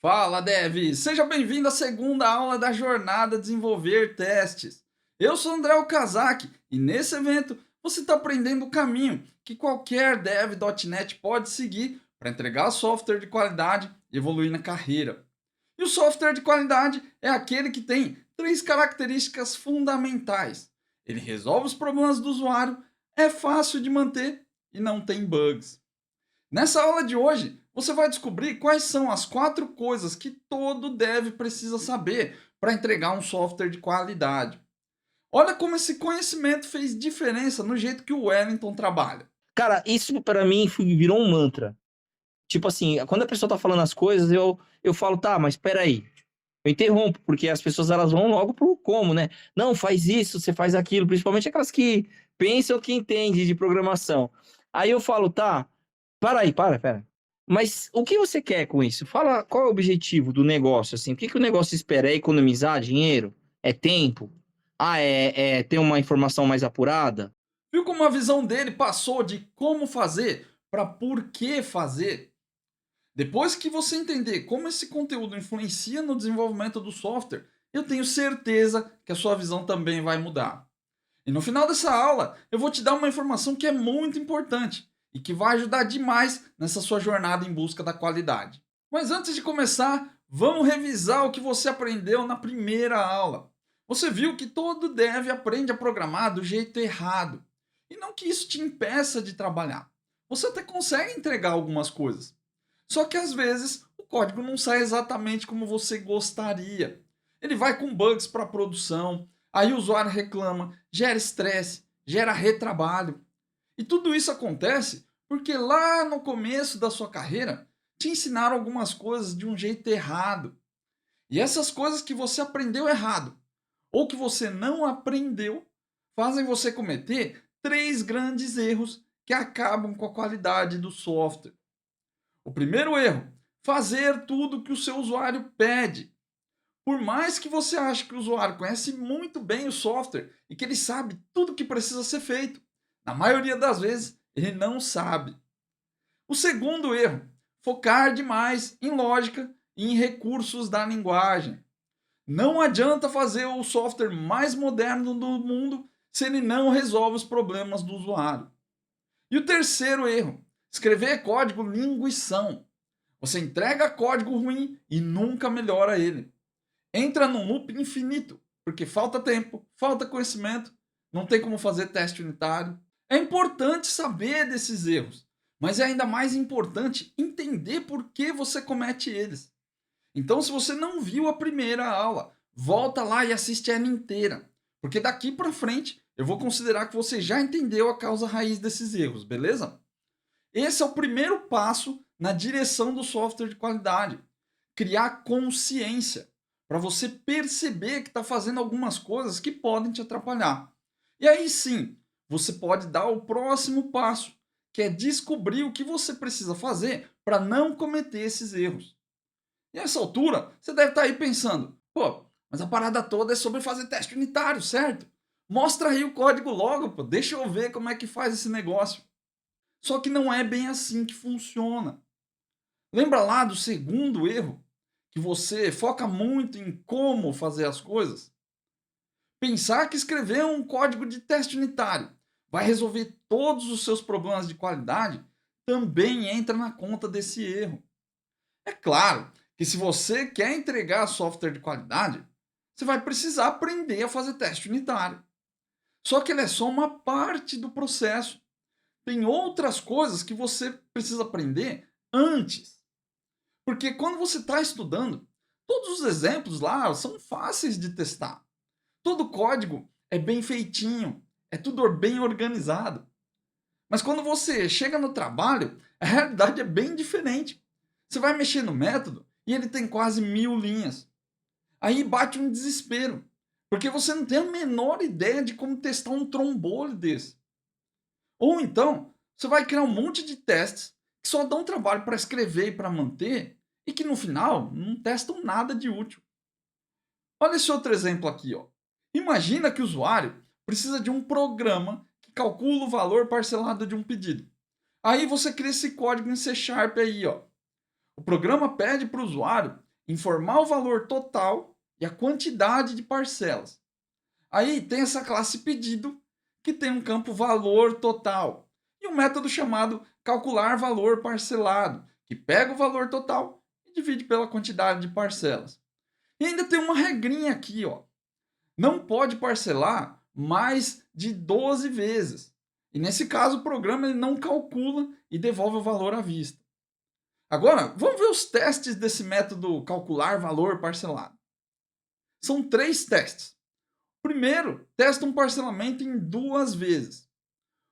Fala, Dev! Seja bem-vindo à segunda aula da jornada Desenvolver Testes. Eu sou André Okazaki e nesse evento você está aprendendo o caminho que qualquer Dev.net pode seguir para entregar software de qualidade e evoluir na carreira. E o software de qualidade é aquele que tem três características fundamentais. Ele resolve os problemas do usuário, é fácil de manter e não tem bugs. Nessa aula de hoje, você vai descobrir quais são as quatro coisas que todo dev precisa saber para entregar um software de qualidade. Olha como esse conhecimento fez diferença no jeito que o Wellington trabalha. Cara, isso pra mim virou um mantra. Tipo assim, quando a pessoa tá falando as coisas, eu falo, tá, mas espera aí. Eu interrompo, porque as pessoas elas vão logo pro como, né? Não, faz isso, você faz aquilo, principalmente aquelas que pensam que entendem de programação. Aí eu falo, tá, para. Mas o que você quer com isso? Fala qual é o objetivo do negócio, assim. O que o negócio espera? É economizar dinheiro? É tempo? Ah, é ter uma informação mais apurada? Viu como a visão dele passou de como fazer para por que fazer? Depois que você entender como esse conteúdo influencia no desenvolvimento do software, eu tenho certeza que a sua visão também vai mudar. E no final dessa aula, eu vou te dar uma informação que é muito importante e que vai ajudar demais nessa sua jornada em busca da qualidade. Mas antes de começar, vamos revisar o que você aprendeu na primeira aula. Você viu que todo dev aprende a programar do jeito errado. E não que isso te impeça de trabalhar. Você até consegue entregar algumas coisas. Só que às vezes o código não sai exatamente como você gostaria. Ele vai com bugs para produção, aí o usuário reclama, gera estresse, gera retrabalho. E tudo isso acontece porque lá no começo da sua carreira te ensinaram algumas coisas de um jeito errado. E essas coisas que você aprendeu errado ou que você não aprendeu fazem você cometer três grandes erros que acabam com a qualidade do software. O primeiro erro: fazer tudo que o seu usuário pede. Por mais que você ache que o usuário conhece muito bem o software e que ele sabe tudo o que precisa ser feito, na maioria das vezes ele não sabe. O segundo erro: focar demais em lógica e em recursos da linguagem. Não adianta fazer o software mais moderno do mundo se ele não resolve os problemas do usuário. E o terceiro erro: escrever código linguição. Você entrega código ruim e nunca melhora ele. Entra num loop infinito, porque falta tempo, falta conhecimento, não tem como fazer teste unitário. É importante saber desses erros, mas é ainda mais importante entender por que você comete eles. Então, se você não viu a primeira aula, volta lá e assiste ela inteira, porque daqui para frente eu vou considerar que você já entendeu a causa raiz desses erros, beleza? Esse é o primeiro passo na direção do software de qualidade. Criar consciência para você perceber que está fazendo algumas coisas que podem te atrapalhar. E aí sim, você pode dar o próximo passo, que é descobrir o que você precisa fazer para não cometer esses erros. E nessa altura, você deve estar aí pensando: pô, mas a parada toda é sobre fazer teste unitário, certo? Mostra aí o código logo, pô, deixa eu ver como é que faz esse negócio. Só que não é bem assim que funciona. Lembra lá do segundo erro? Que você foca muito em como fazer as coisas? Pensar que escrever um código de teste unitário vai resolver todos os seus problemas de qualidade também entra na conta desse erro. É claro que se você quer entregar software de qualidade, você vai precisar aprender a fazer teste unitário. Só que ele é só uma parte do processo. Tem outras coisas que você precisa aprender antes. Porque quando você está estudando, todos os exemplos lá são fáceis de testar. Todo código é bem feitinho, é tudo bem organizado. Mas quando você chega no trabalho, a realidade é bem diferente. Você vai mexer no método e ele tem quase 1000 linhas. Aí bate um desespero, porque você não tem a menor ideia de como testar um trombone desse. Ou então, você vai criar um monte de testes que só dão trabalho para escrever e para manter e que no final não testam nada de útil. Olha esse outro exemplo aqui, ó. Imagina que o usuário precisa de um programa que calcula o valor parcelado de um pedido. Aí você cria esse código em C Sharp aí, ó. O programa pede para o usuário informar o valor total e a quantidade de parcelas. Aí tem essa classe pedido, que tem um campo valor total, e um método chamado calcular valor parcelado, que pega o valor total e divide pela quantidade de parcelas. E ainda tem uma regrinha aqui, ó. Não pode parcelar mais de 12 vezes. E nesse caso, o programa ele não calcula e devolve o valor à vista. Agora, vamos ver os testes desse método calcular valor parcelado. São 3 testes. O primeiro, testa um parcelamento em 2 vezes.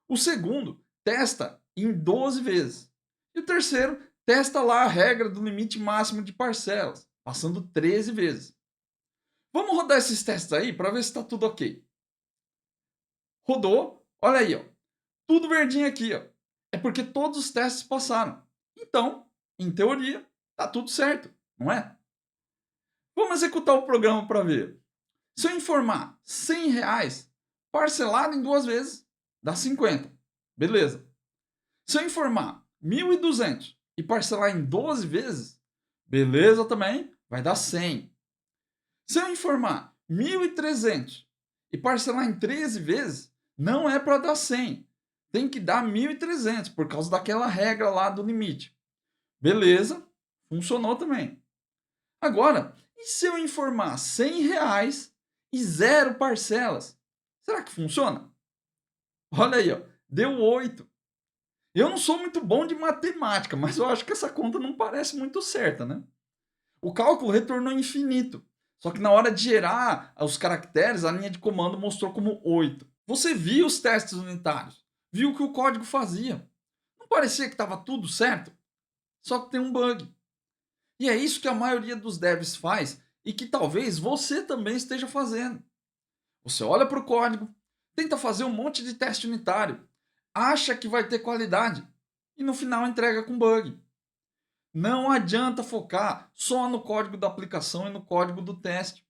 O segundo, testa em 12 vezes. E o terceiro, testa lá a regra do limite máximo de parcelas, passando 13 vezes. Vamos rodar esses testes aí para ver se está tudo ok. Rodou, olha aí, ó. Tudo verdinho aqui, ó. É porque todos os testes passaram. Então, em teoria, tá tudo certo, não é? Vamos executar o programa para ver. Se eu informar R$ 100 parcelado em 2 vezes, dá 50. Beleza. Se eu informar 1.200 e parcelar em 12 vezes, beleza também, vai dar 100. Se eu informar 1.300 e parcelar em 13 vezes, não é para dar 100. Tem que dar 1.300 por causa daquela regra lá do limite. Beleza, funcionou também. Agora, e se eu informar R$ 100 e 0 parcelas? Será que funciona? Olha aí, ó, deu 8. Eu não sou muito bom de matemática, mas eu acho que essa conta não parece muito certa, né? O cálculo retornou infinito. Só que na hora de gerar os caracteres, a linha de comando mostrou como 8. Você viu os testes unitários, viu o que o código fazia. Não parecia que estava tudo certo? Só que tem um bug. E é isso que a maioria dos devs faz e que talvez você também esteja fazendo. Você olha para o código, tenta fazer um monte de teste unitário, acha que vai ter qualidade e no final entrega com bug. Não adianta focar só no código da aplicação e no código do teste.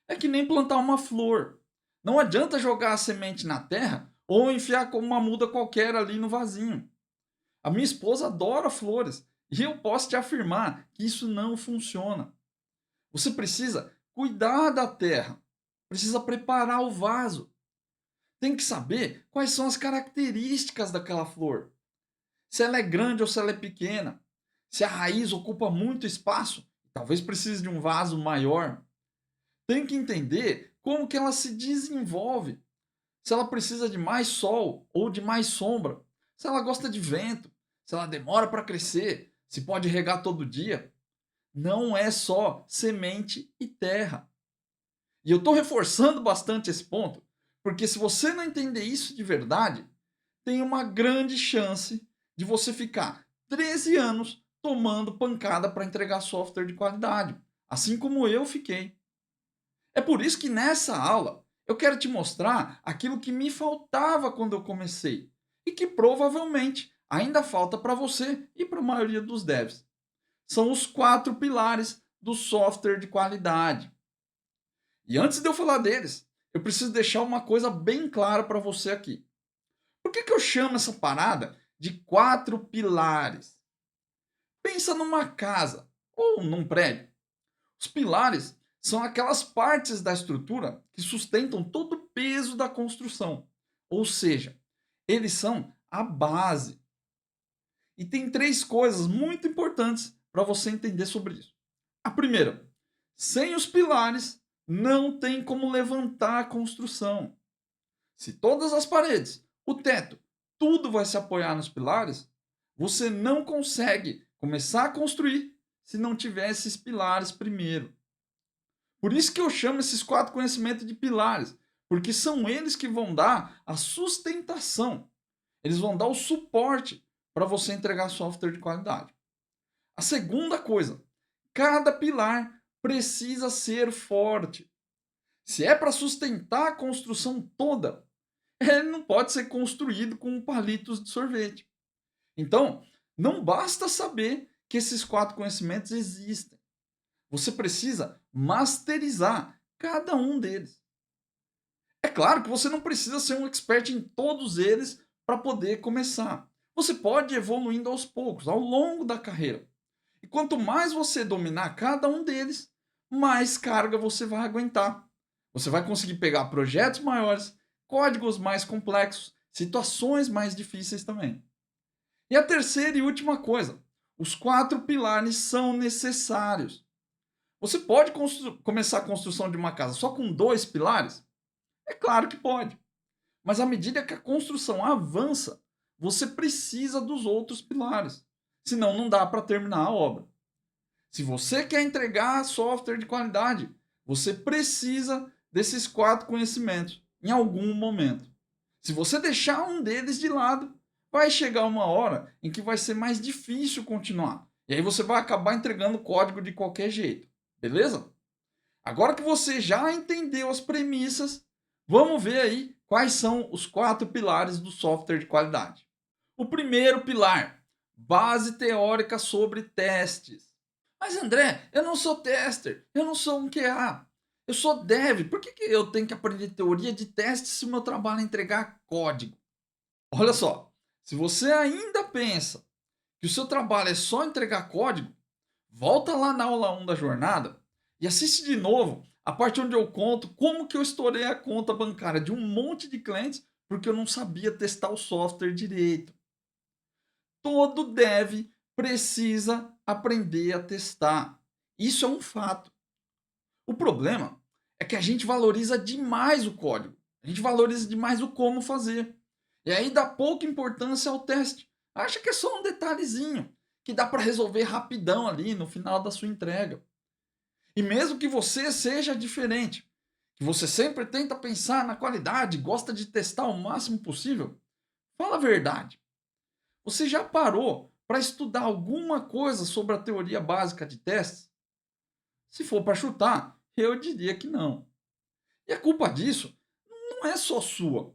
É que nem plantar uma flor. Não adianta jogar a semente na terra ou enfiar como uma muda qualquer ali no vasinho. A minha esposa adora flores e eu posso te afirmar que isso não funciona. Você precisa cuidar da terra, precisa preparar o vaso. Tem que saber quais são as características daquela flor. Se ela é grande ou se ela é pequena. Se a raiz ocupa muito espaço, talvez precise de um vaso maior. Tem que entender como que ela se desenvolve. Se ela precisa de mais sol ou de mais sombra. Se ela gosta de vento. Se ela demora para crescer. Se pode regar todo dia. Não é só semente e terra. E eu estou reforçando bastante esse ponto, porque se você não entender isso de verdade, tem uma grande chance de você ficar 13 anos tomando pancada para entregar software de qualidade, assim como eu fiquei. É por isso que nessa aula eu quero te mostrar aquilo que me faltava quando eu comecei e que provavelmente ainda falta para você e para a maioria dos devs. São os 4 pilares do software de qualidade. E antes de eu falar deles, eu preciso deixar uma coisa bem clara para você aqui. Por que eu chamo essa parada de 4 pilares? Pensa numa casa ou num prédio. Os pilares são aquelas partes da estrutura que sustentam todo o peso da construção. Ou seja, eles são a base. E tem 3 coisas muito importantes para você entender sobre isso. A primeira, sem os pilares, não tem como levantar a construção. Se todas as paredes, o teto, tudo vai se apoiar nos pilares, você não consegue começar a construir se não tiver esses pilares primeiro. Por isso que eu chamo esses 4 conhecimentos de pilares, porque são eles que vão dar a sustentação. Eles vão dar o suporte para você entregar software de qualidade. A segunda coisa, cada pilar precisa ser forte. Se é para sustentar a construção toda, ele não pode ser construído com palitos de sorvete. Então, não basta saber que esses 4 conhecimentos existem. Você precisa masterizar cada um deles. É claro que você não precisa ser um expert em todos eles para poder começar. Você pode ir evoluindo aos poucos, ao longo da carreira. E quanto mais você dominar cada um deles, mais carga você vai aguentar. Você vai conseguir pegar projetos maiores, códigos mais complexos, situações mais difíceis também. E a terceira e última coisa: os 4 pilares são necessários. Você pode começar a construção de uma casa só com 2 pilares? É claro que pode. Mas à medida que a construção avança, você precisa dos outros pilares. Senão não dá para terminar a obra. Se você quer entregar software de qualidade, você precisa desses 4 conhecimentos em algum momento. Se você deixar um deles de lado, vai chegar uma hora em que vai ser mais difícil continuar. E aí você vai acabar entregando código de qualquer jeito. Beleza? Agora que você já entendeu as premissas, vamos ver aí quais são os 4 pilares do software de qualidade. O primeiro pilar: base teórica sobre testes. Mas André, eu não sou tester, eu não sou um QA, eu sou dev. Por que eu tenho que aprender teoria de testes se o meu trabalho é entregar código? Olha só, se você ainda pensa que o seu trabalho é só entregar código, volta lá na aula 1 da jornada e assiste de novo a parte onde eu conto como que eu estourei a conta bancária de um monte de clientes porque eu não sabia testar o software direito. Todo dev precisa aprender a testar. Isso é um fato. O problema é que a gente valoriza demais o código. A gente valoriza demais o como fazer. E aí dá pouca importância ao teste. Acha que é só um detalhezinho que dá para resolver rapidão ali no final da sua entrega. E mesmo que você seja diferente, que você sempre tenta pensar na qualidade, gosta de testar o máximo possível, fala a verdade. Você já parou para estudar alguma coisa sobre a teoria básica de testes? Se for para chutar, eu diria que não. E a culpa disso não é só sua.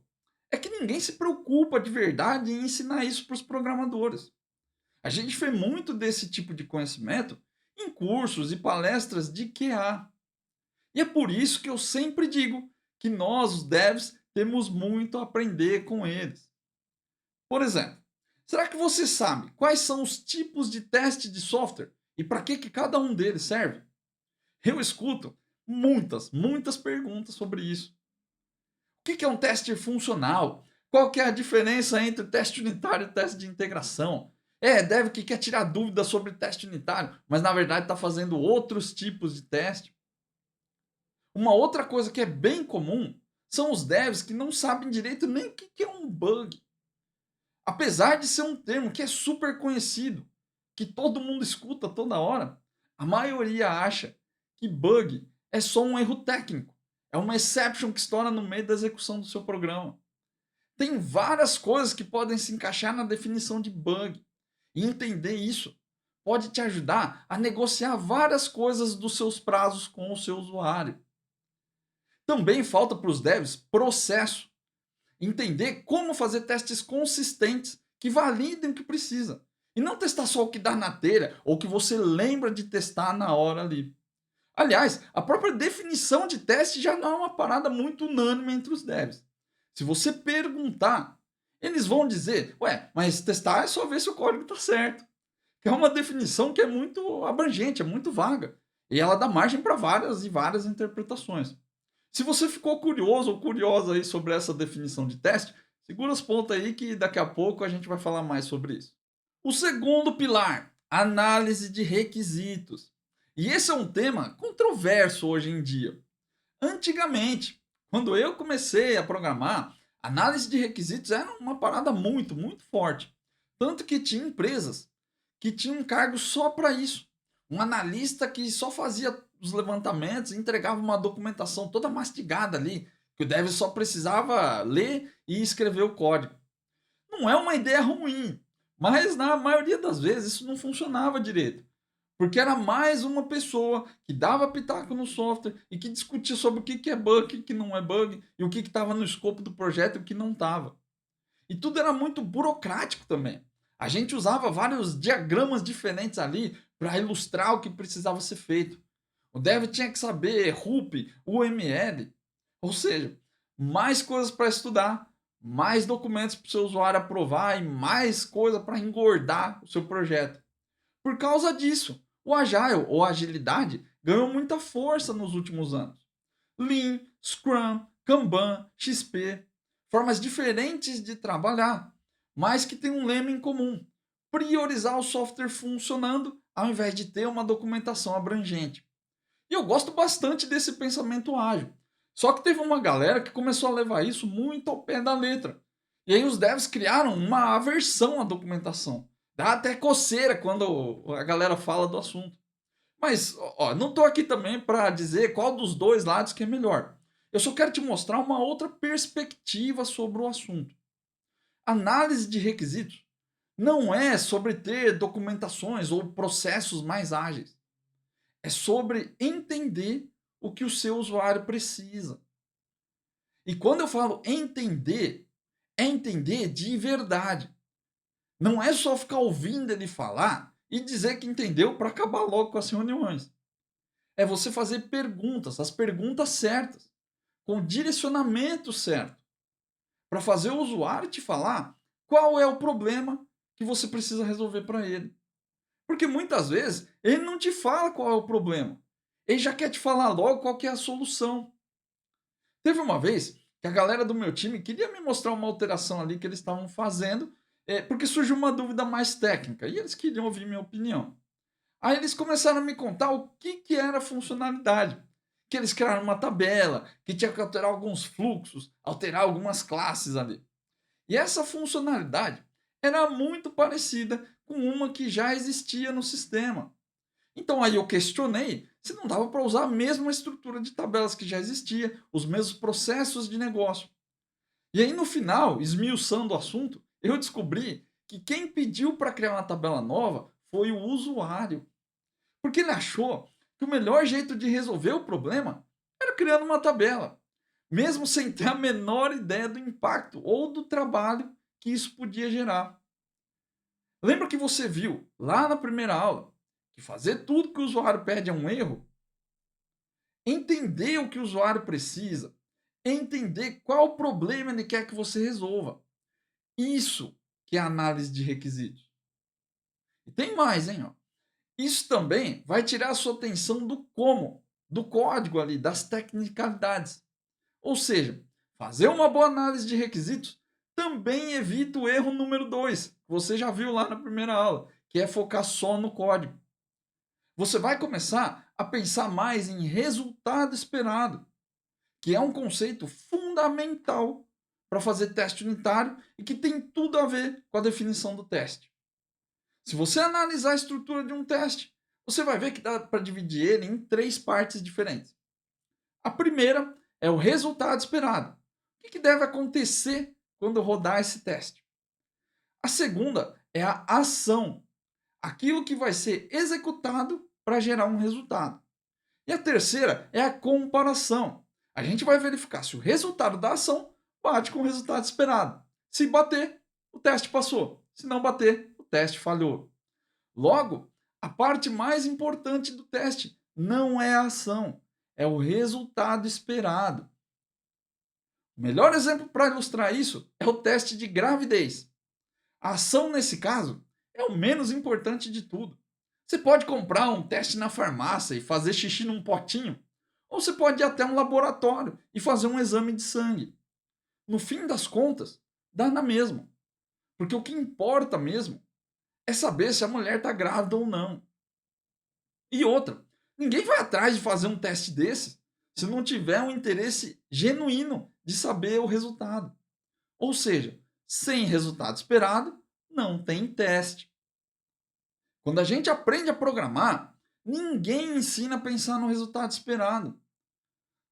É que ninguém se preocupa de verdade em ensinar isso para os programadores. A gente vê muito desse tipo de conhecimento em cursos e palestras de QA. E é por isso que eu sempre digo que nós, os devs, temos muito a aprender com eles. Por exemplo, será que você sabe quais são os tipos de teste de software e para que cada um deles serve? Eu escuto muitas perguntas sobre isso. O que é um teste funcional? Qual que é a diferença entre teste unitário e teste de integração? Deve que quer tirar dúvidas sobre teste unitário, mas na verdade está fazendo outros tipos de teste. Uma outra coisa que é bem comum são os devs que não sabem direito nem o que é um bug. Apesar de ser um termo que é super conhecido, que todo mundo escuta toda hora, a maioria acha que bug é só um erro técnico. É uma exception que estoura no meio da execução do seu programa. Tem várias coisas que podem se encaixar na definição de bug. E entender isso pode te ajudar a negociar várias coisas dos seus prazos com o seu usuário. Também falta para os devs processo. Entender como fazer testes consistentes que validem o que precisa. E não testar só o que dá na telha ou que você lembra de testar na hora ali. Aliás, a própria definição de teste já não é uma parada muito unânime entre os devs. Se você perguntar, eles vão dizer: ué, mas testar é só ver se o código está certo. Que é uma definição que é muito abrangente, é muito vaga. E ela dá margem para várias e várias interpretações. Se você ficou curioso ou curiosa aí sobre essa definição de teste, segura as pontas aí que daqui a pouco a gente vai falar mais sobre isso. O segundo pilar, análise de requisitos. E esse é um tema controverso hoje em dia. Antigamente, quando eu comecei a programar, análise de requisitos era uma parada muito forte. Tanto que tinha empresas que tinham um cargo só para isso. Um analista que só fazia os levantamentos e entregava uma documentação toda mastigada ali, que o dev só precisava ler e escrever o código. Não é uma ideia ruim, mas na maioria das vezes isso não funcionava direito. Porque era mais uma pessoa que dava pitaco no software e que discutia sobre o que é bug, o que não é bug, e o que estava no escopo do projeto e o que não estava. E tudo era muito burocrático também. A gente usava vários diagramas diferentes ali para ilustrar o que precisava ser feito. O dev tinha que saber RUP, UML, ou seja, mais coisas para estudar, mais documentos para o seu usuário aprovar e mais coisa para engordar o seu projeto. Por causa disso, o Agile ou agilidade ganhou muita força nos últimos anos. Lean, Scrum, Kanban, XP, formas diferentes de trabalhar, mas que têm um lema em comum: priorizar o software funcionando ao invés de ter uma documentação abrangente. E eu gosto bastante desse pensamento ágil. Só que teve uma galera que começou a levar isso muito ao pé da letra. E aí os devs criaram uma aversão à documentação. Dá até coceira quando a galera fala do assunto. Mas, ó, não tô aqui também para dizer qual dos dois lados que é melhor. Eu só quero te mostrar uma outra perspectiva sobre o assunto. Análise de requisitos não é sobre ter documentações ou processos mais ágeis. É sobre entender o que o seu usuário precisa. E quando eu falo entender, é entender de verdade. Não é só ficar ouvindo ele falar e dizer que entendeu para acabar logo com as reuniões. É você fazer perguntas, as perguntas certas, com o direcionamento certo, para fazer o usuário te falar qual é o problema que você precisa resolver para ele. Porque muitas vezes ele não te fala qual é o problema. Ele já quer te falar logo qual que é a solução. Teve uma vez que a galera do meu time queria me mostrar uma alteração ali que eles estavam fazendo, porque surgiu uma dúvida mais técnica e eles queriam ouvir minha opinião. Aí eles começaram a me contar o que, que era a funcionalidade. Que eles criaram uma tabela, que tinha que alterar alguns fluxos, alterar algumas classes ali. E essa funcionalidade era muito parecida com uma que já existia no sistema. Então aí eu questionei se não dava para usar a mesma estrutura de tabelas que já existia, os mesmos processos de negócio. E aí no final, esmiuçando o assunto, eu descobri que quem pediu para criar uma tabela nova foi o usuário. Porque ele achou que o melhor jeito de resolver o problema era criando uma tabela, mesmo sem ter a menor ideia do impacto ou do trabalho que isso podia gerar. Lembra que você viu lá na primeira aula que fazer tudo que o usuário pede é um erro? Entender o que o usuário precisa, entender qual problema ele quer que você resolva. Isso que é a análise de requisitos. E tem mais, hein? Ó. Isso também vai tirar a sua atenção do como, do código ali, das tecnicalidades. Ou seja, fazer uma boa análise de requisitos também evita o erro número 2, que você já viu lá na primeira aula, que é focar só no código. Você vai começar a pensar mais em resultado esperado, que é um conceito fundamental para fazer teste unitário e que tem tudo a ver com a definição do teste. Se você analisar a estrutura de um teste, você vai ver que dá para dividir ele em três partes diferentes. A primeira é o resultado esperado. O que deve acontecer quando eu rodar esse teste? A segunda é a ação, aquilo que vai ser executado para gerar um resultado. E a terceira é a comparação. A gente vai verificar se o resultado da ação bate com o resultado esperado. Se bater, o teste passou. Se não bater, o teste falhou. Logo, a parte mais importante do teste não é a ação, é o resultado esperado. O melhor exemplo para ilustrar isso é o teste de gravidez. A ação, nesse caso, é o menos importante de tudo. Você pode comprar um teste na farmácia e fazer xixi num potinho, ou você pode ir até um laboratório e fazer um exame de sangue. No fim das contas, dá na mesma. Porque o que importa mesmo é saber se a mulher está grávida ou não. E outra, ninguém vai atrás de fazer um teste desse se não tiver um interesse genuíno de saber o resultado. Ou seja, sem resultado esperado, não tem teste. Quando a gente aprende a programar, ninguém ensina a pensar no resultado esperado.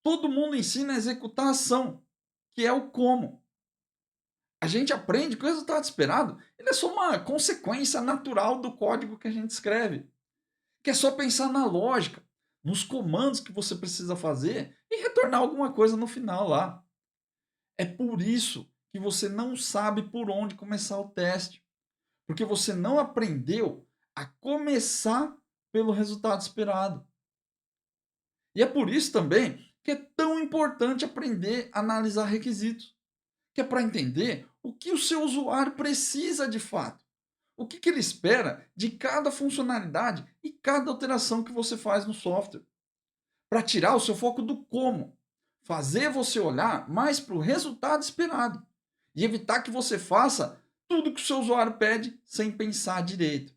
Todo mundo ensina a executar a ação, que é o como. A gente aprende que o resultado esperado ele é só uma consequência natural do código que a gente escreve. Que é só pensar na lógica, nos comandos que você precisa fazer e retornar alguma coisa no final lá. É por isso que você não sabe por onde começar o teste, porque você não aprendeu a começar pelo resultado esperado. E é por isso também que é tão importante aprender a analisar requisitos, que é para entender o que o seu usuário precisa de fato. o que ele espera de cada funcionalidade e cada alteração que você faz no software, para tirar o seu foco do como, fazer você olhar mais para o resultado esperado e evitar que você faça tudo que o seu usuário pede sem pensar direito.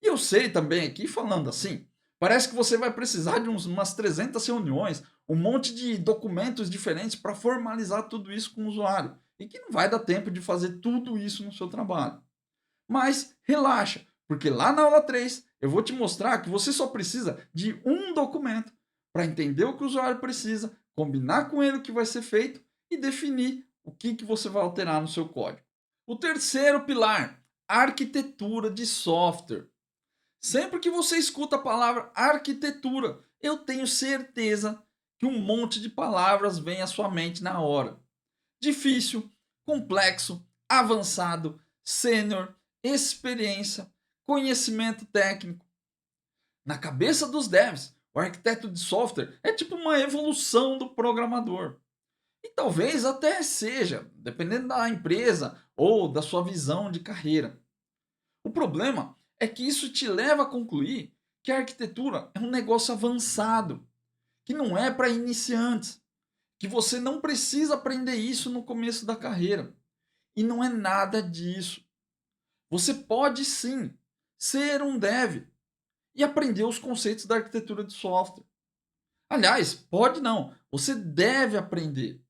E eu sei também aqui, falando assim, parece que você vai precisar de umas 300 reuniões, um monte de documentos diferentes para formalizar tudo isso com o usuário. E que não vai dar tempo de fazer tudo isso no seu trabalho. Mas relaxa, porque lá na aula 3 eu vou te mostrar que você só precisa de um documento para entender o que o usuário precisa, combinar com ele o que vai ser feito e definir o que você vai alterar no seu código. O terceiro pilar, arquitetura de software. Sempre que você escuta a palavra arquitetura, eu tenho certeza que um monte de palavras vem à sua mente na hora. Difícil, complexo, avançado, sênior, experiência, conhecimento técnico. Na cabeça dos devs, o arquiteto de software é tipo uma evolução do programador. E talvez até seja, dependendo da empresa ou da sua visão de carreira. O problema é que isso te leva a concluir que a arquitetura é um negócio avançado, que não é para iniciantes, que você não precisa aprender isso no começo da carreira. E não é nada disso. Você pode sim ser um dev e aprender os conceitos da arquitetura de software. Aliás, pode não, você deve aprender.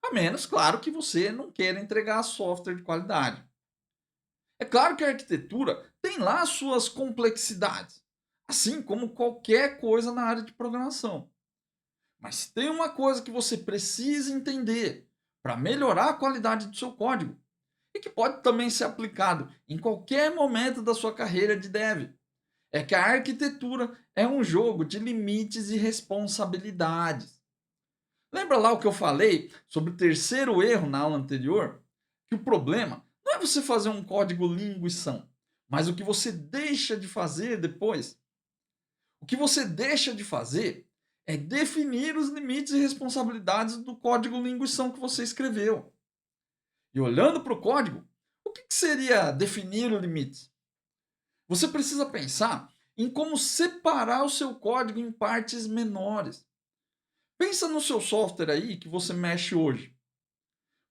A menos, claro, que você não queira entregar software de qualidade. É claro que a arquitetura tem lá suas complexidades, assim como qualquer coisa na área de programação. Mas se tem uma coisa que você precisa entender para melhorar a qualidade do seu código, e que pode também ser aplicado em qualquer momento da sua carreira de dev, é que a arquitetura é um jogo de limites e responsabilidades. Lembra lá o que eu falei sobre o terceiro erro na aula anterior? Que o problema não é você fazer um código linguição, mas o que você deixa de fazer depois. O que você deixa de fazer é definir os limites e responsabilidades do código linguição que você escreveu. E olhando para o código, o que seria definir os limites? Você precisa pensar em como separar o seu código em partes menores. Pensa no seu software aí que você mexe hoje.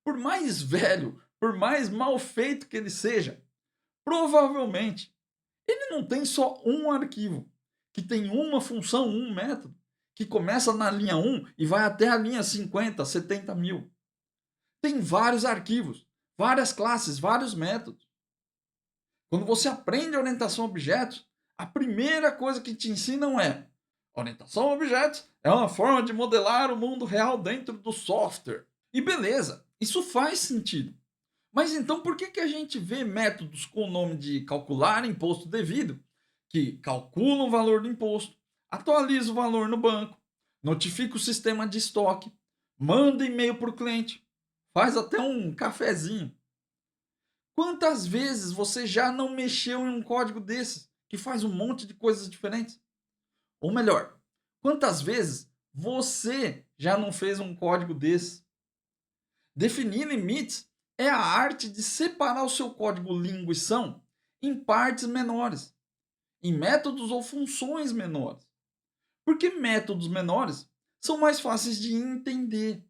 Por mais velho, por mais mal feito que ele seja, provavelmente ele não tem só um arquivo, que tem uma função, um método, que começa na linha 1 e vai até a linha 50, 70 mil. Tem vários arquivos, várias classes, vários métodos. Quando você aprende orientação a objetos, a primeira coisa que te ensinam é: orientação a objetos é uma forma de modelar o mundo real dentro do software. E beleza, isso faz sentido. Mas então por que a gente vê métodos com o nome de calcular imposto devido, que calcula o valor do imposto, atualiza o valor no banco, notifica o sistema de estoque, manda e-mail para o cliente, faz até um cafezinho? Quantas vezes você já não mexeu em um código desses, que faz um monte de coisas diferentes? Ou melhor, quantas vezes você já não fez um código desse? Definir limites é a arte de separar o seu código linguição em partes menores, em métodos ou funções menores. Porque métodos menores são mais fáceis de entender.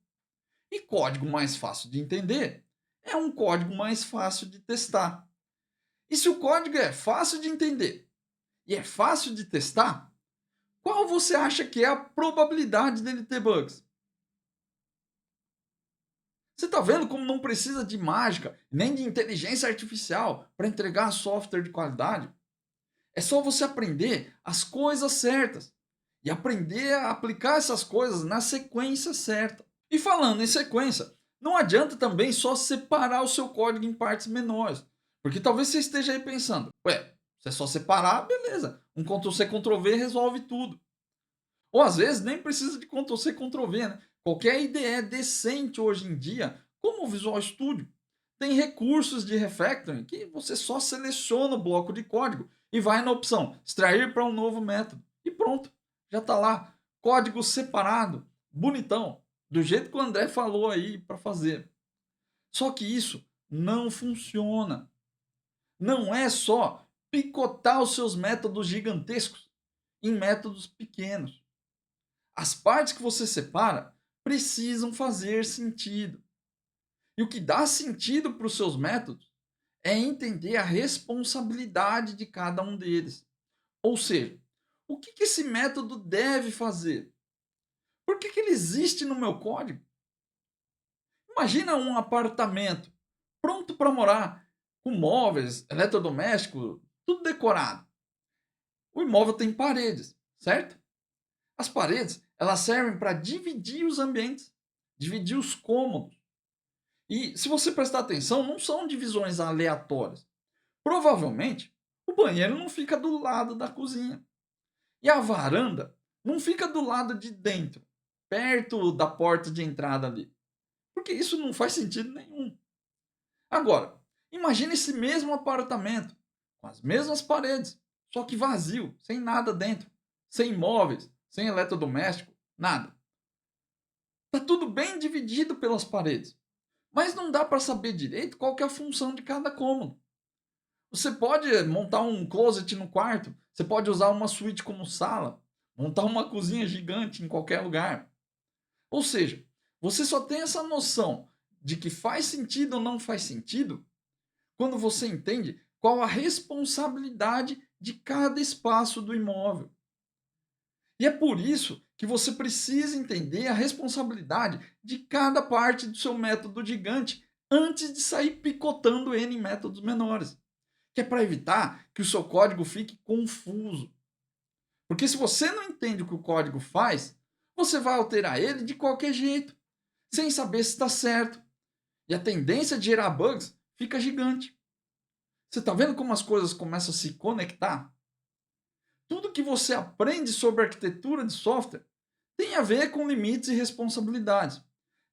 E código mais fácil de entender é um código mais fácil de testar. E se o código é fácil de entender e é fácil de testar, qual você acha que é a probabilidade dele ter bugs? Você está vendo como não precisa de mágica nem de inteligência artificial para entregar software de qualidade? É só você aprender as coisas certas e aprender a aplicar essas coisas na sequência certa. E falando em sequência, não adianta também só separar o seu código em partes menores. Porque talvez você esteja aí pensando: ué, se é só separar, beleza. Um Ctrl+C, Ctrl+V resolve tudo. Ou às vezes nem precisa de Ctrl+C, Ctrl+V, né? Qualquer IDE decente hoje em dia, como o Visual Studio, tem recursos de refactoring que você só seleciona o bloco de código e vai na opção extrair para um novo método. E pronto, já está lá. Código separado, bonitão, do jeito que o André falou aí para fazer. Só que isso não funciona. não é só picotar os seus métodos gigantescos em métodos pequenos. As partes que você separa precisam fazer sentido. E o que dá sentido para os seus métodos é entender a responsabilidade de cada um deles. Ou seja, o que esse método deve fazer? Por que ele existe no meu código? Imagina um apartamento pronto para morar, com móveis, eletrodomésticos, tudo decorado. O imóvel tem paredes, certo? As paredes, elas servem para dividir os ambientes, dividir os cômodos. E se você prestar atenção, não são divisões aleatórias. Provavelmente, o banheiro não fica do lado da cozinha. E a varanda não fica do lado de dentro, perto da porta de entrada ali. Porque isso não faz sentido nenhum. Agora, imagine esse mesmo apartamento, com as mesmas paredes, só que vazio, sem nada dentro, sem móveis, sem eletrodoméstico, nada. Tá tudo bem dividido pelas paredes, mas não dá para saber direito qual que é a função de cada cômodo. Você pode montar um closet no quarto, você pode usar uma suíte como sala, montar uma cozinha gigante em qualquer lugar. Ou seja, você só tem essa noção de que faz sentido ou não faz sentido quando você entende qual a responsabilidade de cada espaço do imóvel. E é por isso que você precisa entender a responsabilidade de cada parte do seu método gigante antes de sair picotando ele em métodos menores. Que é para evitar que o seu código fique confuso. Porque se você não entende o que o código faz, você vai alterar ele de qualquer jeito, sem saber se está certo. E a tendência de gerar bugs fica gigante. Você está vendo como as coisas começam a se conectar? Tudo que você aprende sobre arquitetura de software tem a ver com limites e responsabilidades.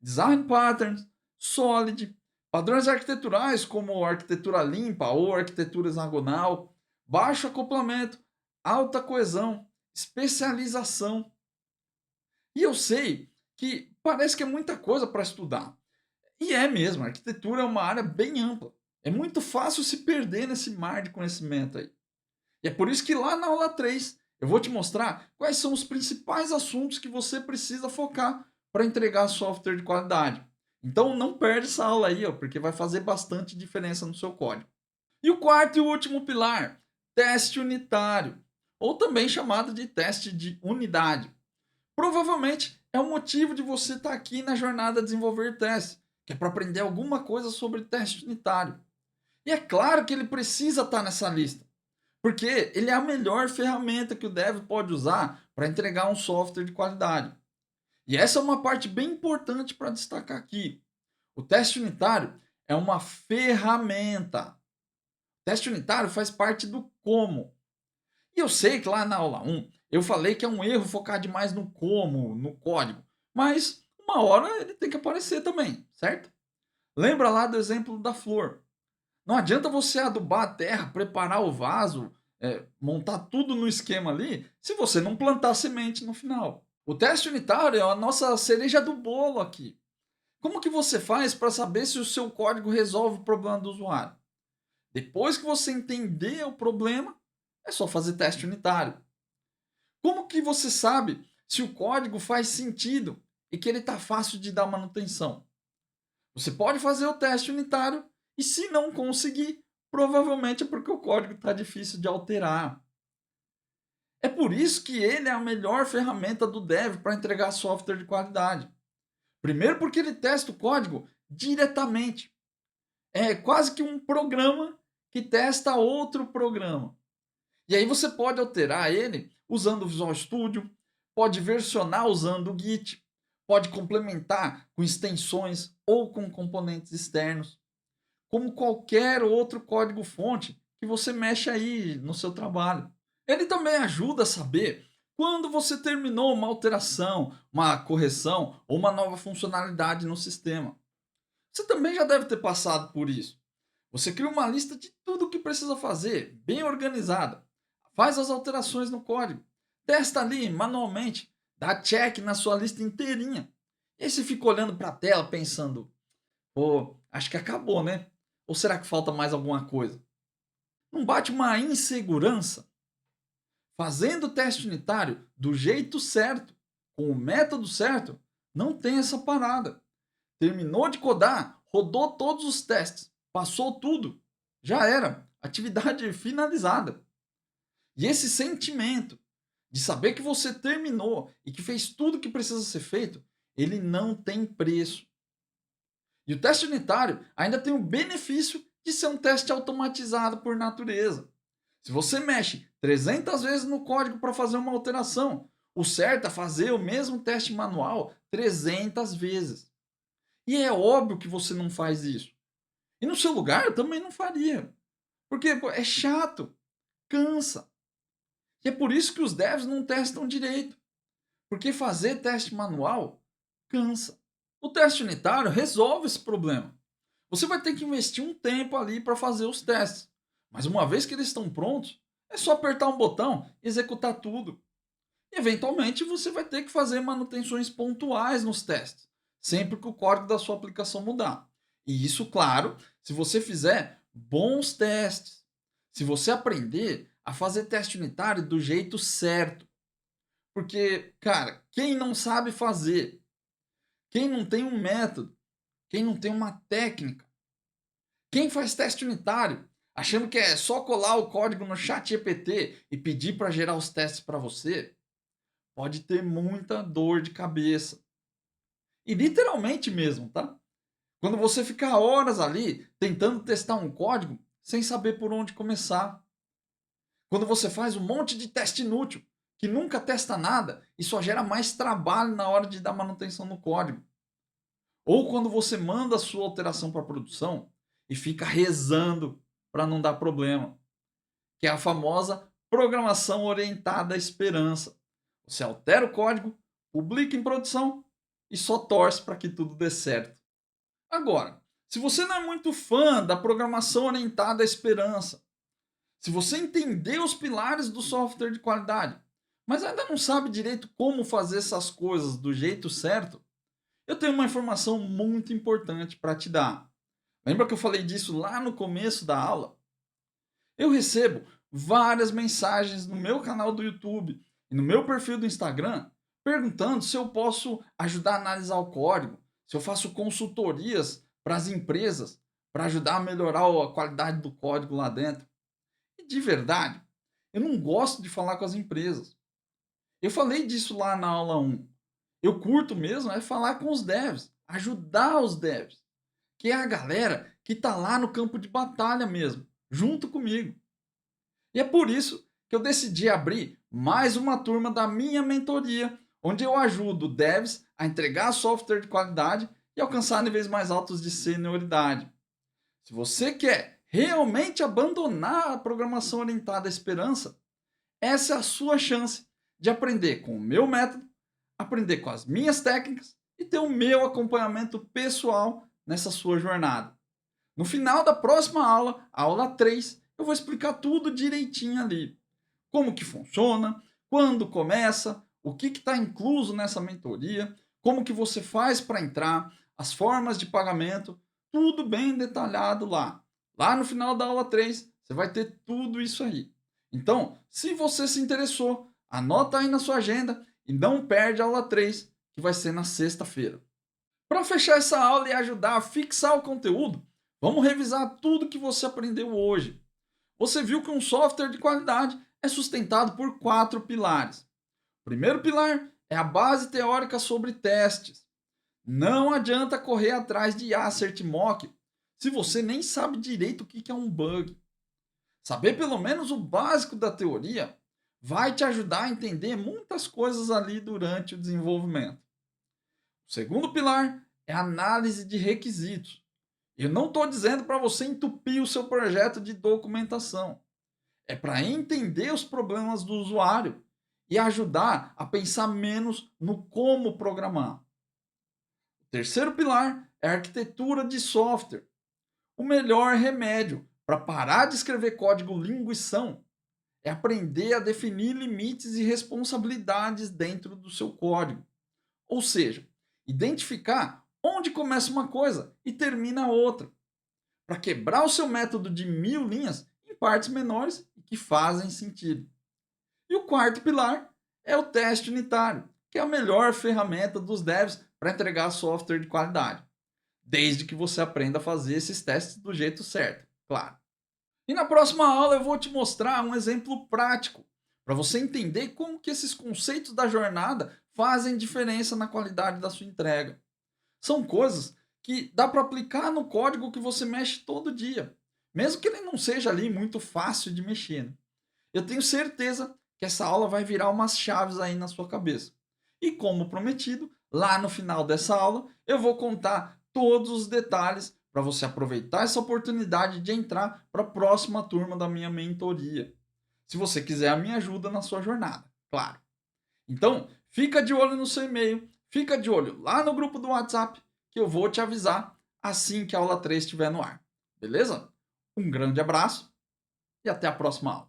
Design patterns, Solid, padrões arquiteturais como arquitetura limpa ou arquitetura hexagonal, baixo acoplamento, alta coesão, especialização. E eu sei que parece que é muita coisa para estudar. E é mesmo, a arquitetura é uma área bem ampla. É muito fácil se perder nesse mar de conhecimento aí. E é por isso que lá na aula 3 eu vou te mostrar quais são os principais assuntos que você precisa focar para entregar software de qualidade. Então não perde essa aula aí, ó, porque vai fazer bastante diferença no seu código. E o quarto e último pilar, teste unitário, ou também chamado de teste de unidade. Provavelmente é o motivo de você estar aqui na jornada desenvolver testes, que é para aprender alguma coisa sobre teste unitário. E é claro que ele precisa estar nessa lista, porque ele é a melhor ferramenta que o dev pode usar para entregar um software de qualidade. E essa é uma parte bem importante para destacar aqui. O teste unitário é uma ferramenta. O teste unitário faz parte do como. E eu sei que lá na aula 1 eu falei que é um erro focar demais no como, no código. Mas uma hora ele tem que aparecer também, certo? Lembra lá do exemplo da flor. Não adianta você adubar a terra, preparar o vaso, montar tudo no esquema ali, se você não plantar semente no final. O teste unitário é a nossa cereja do bolo aqui. Como que você faz para saber se o seu código resolve o problema do usuário? Depois que você entender o problema, é só fazer teste unitário. Como que você sabe se o código faz sentido e que ele está fácil de dar manutenção? Você pode fazer o teste unitário e se não conseguir, provavelmente é porque o código está difícil de alterar. É por isso que ele é a melhor ferramenta do dev para entregar software de qualidade. Primeiro porque ele testa o código diretamente. É quase que um programa que testa outro programa. E aí você pode alterar ele usando o Visual Studio, pode versionar usando o Git, pode complementar com extensões ou com componentes externos, como qualquer outro código-fonte que você mexe aí no seu trabalho. Ele também ajuda a saber quando você terminou uma alteração, uma correção ou uma nova funcionalidade no sistema. Você também já deve ter passado por isso. Você cria uma lista de tudo o que precisa fazer, bem organizada. Faz as alterações no código. Testa ali manualmente. Dá check na sua lista inteirinha. E aí você fica olhando para a tela pensando: pô, acho que acabou, né? Ou será que falta mais alguma coisa? Não bate uma insegurança? Fazendo o teste unitário do jeito certo, com o método certo, não tem essa parada. Terminou de codar, rodou todos os testes, passou tudo, já era, atividade finalizada. E esse sentimento de saber que você terminou e que fez tudo o que precisa ser feito, ele não tem preço. E o teste unitário ainda tem o benefício de ser um teste automatizado por natureza. Se você mexe 300 vezes no código para fazer uma alteração, o certo é fazer o mesmo teste manual 300 vezes. E é óbvio que você não faz isso. E no seu lugar eu também não faria. Porque pô, é chato, cansa. E é por isso que os devs não testam direito. Porque fazer teste manual cansa. O teste unitário resolve esse problema. Você vai ter que investir um tempo ali para fazer os testes. Mas uma vez que eles estão prontos, é só apertar um botão e executar tudo. E eventualmente você vai ter que fazer manutenções pontuais nos testes, sempre que o código da sua aplicação mudar. E isso, claro, se você fizer bons testes. Se você aprender a fazer teste unitário do jeito certo. Porque, cara, quem não sabe fazer, quem não tem um método, quem não tem uma técnica, quem faz teste unitário, achando que é só colar o código no chat GPT e pedir para gerar os testes para você, pode ter muita dor de cabeça. E literalmente mesmo, tá? Quando você fica horas ali tentando testar um código sem saber por onde começar. Quando você faz um monte de teste inútil, que nunca testa nada e só gera mais trabalho na hora de dar manutenção no código. Ou quando você manda a sua alteração para produção e fica rezando para não dar problema, que é a famosa programação orientada à esperança. Você altera o código, publica em produção e só torce para que tudo dê certo. Agora, se você não é muito fã da programação orientada à esperança, se você entender os pilares do software de qualidade, mas ainda não sabe direito como fazer essas coisas do jeito certo, eu tenho uma informação muito importante para te dar. Lembra que eu falei disso lá no começo da aula? Eu recebo várias mensagens no meu canal do YouTube e no meu perfil do Instagram perguntando se eu posso ajudar a analisar o código, se eu faço consultorias para as empresas para ajudar a melhorar a qualidade do código lá dentro. E de verdade, eu não gosto de falar com as empresas. Eu falei disso lá na aula 1. Eu curto mesmo é falar com os devs, ajudar os devs, que é a galera que está lá no campo de batalha mesmo, junto comigo. E é por isso que eu decidi abrir mais uma turma da minha mentoria, onde eu ajudo devs a entregar software de qualidade e alcançar níveis mais altos de senioridade. Se você quer realmente abandonar a programação orientada à esperança, essa é a sua chance de aprender com o meu método, aprender com as minhas técnicas e ter o meu acompanhamento pessoal nessa sua jornada. No final da próxima aula, a aula 3, eu vou explicar tudo direitinho ali. Como que funciona, quando começa, o que está incluso nessa mentoria, como que você faz para entrar, as formas de pagamento, tudo bem detalhado lá. Lá no final da aula 3, você vai ter tudo isso aí. Então, se você se interessou, anota aí na sua agenda e não perde a aula 3, que vai ser na sexta-feira. Para fechar essa aula e ajudar a fixar o conteúdo, vamos revisar tudo que você aprendeu hoje. Você viu que um software de qualidade é sustentado por 4 pilares. O primeiro pilar é a base teórica sobre testes. Não adianta correr atrás de assert mock se você nem sabe direito o que é um bug. Saber pelo menos o básico da teoria vai te ajudar a entender muitas coisas ali durante o desenvolvimento. O segundo pilar é a análise de requisitos. Eu não estou dizendo para você entupir o seu projeto de documentação. É para entender os problemas do usuário e ajudar a pensar menos no como programar. O terceiro pilar é a arquitetura de software. O melhor remédio para parar de escrever código linguição é aprender a definir limites e responsabilidades dentro do seu código. Ou seja, identificar onde começa uma coisa e termina outra. Para quebrar o seu método de 1000 linhas em partes menores e que fazem sentido. E o quarto pilar é o teste unitário, que é a melhor ferramenta dos devs para entregar software de qualidade, desde que você aprenda a fazer esses testes do jeito certo, claro. E na próxima aula eu vou te mostrar um exemplo prático para você entender como que esses conceitos da jornada fazem diferença na qualidade da sua entrega. São coisas que dá para aplicar no código que você mexe todo dia, mesmo que ele não seja ali muito fácil de mexer, né? Eu tenho certeza que essa aula vai virar umas chaves aí na sua cabeça. E como prometido, lá no final dessa aula eu vou contar todos os detalhes para você aproveitar essa oportunidade de entrar para a próxima turma da minha mentoria. Se você quiser a minha ajuda na sua jornada, claro. Então, fica de olho no seu e-mail, fica de olho lá no grupo do WhatsApp, que eu vou te avisar assim que a aula 3 estiver no ar. Beleza? Um grande abraço e até a próxima aula.